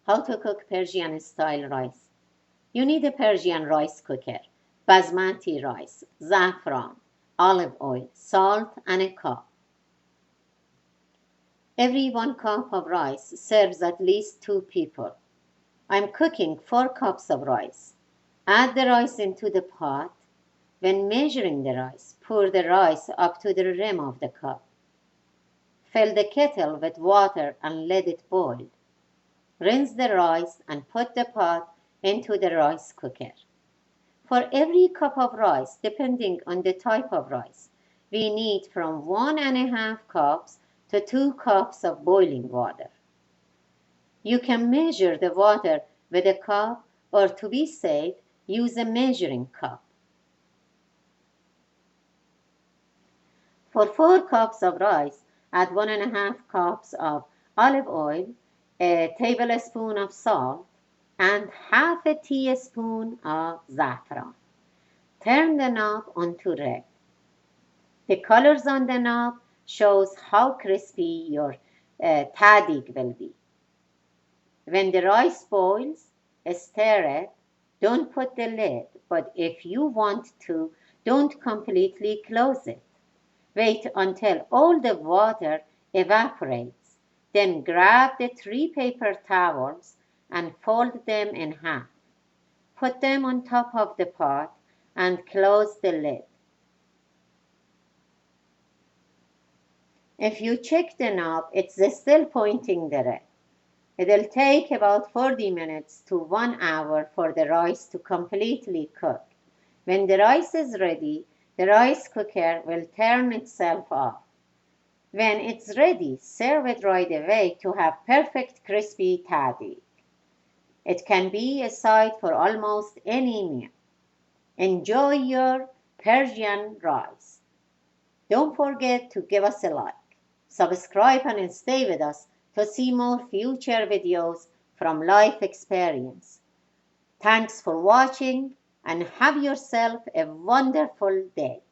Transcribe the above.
How to cook Persian style rice. You need a Persian rice cooker, basmati rice, saffron, olive oil, salt, and a cup. Every 1 cup of rice serves at least 2 people. I'm cooking 4 cups of rice. Add the rice into the pot. When measuring the rice, pour the rice up to the rim of the cup. Fill the kettle with water and let it boil. Rinse the rice and put the pot into the rice cooker. For every cup of rice, depending on the type of rice, we need from 1.5 cups to 2 cups of boiling water. You can measure the water with a cup, or to be safe, use a measuring cup. For 4 cups of rice, add 1.5 cups of olive oil, a tablespoon of salt, and half a teaspoon of saffron. Turn the knob onto red. The colors on the knob shows how crispy your tahdig will be. When the rice boils, stir it. Don't put the lid, but if you want to, don't completely close it. Wait until all the water evaporates. Then grab the 3 paper towels and fold them in half. Put them on top of the pot and close the lid. If you check the knob, it's still pointing the red. It'll take about 40 minutes to 1 hour for the rice to completely cook. When the rice is ready, the rice cooker will turn itself off. When it's ready, serve it right away to have perfect crispy tahdig. It can be a side for almost any meal. Enjoy your Persian rice. Don't forget to give us a like, subscribe, and stay with us to see more future videos from life experience. Thanks for watching and have yourself a wonderful day.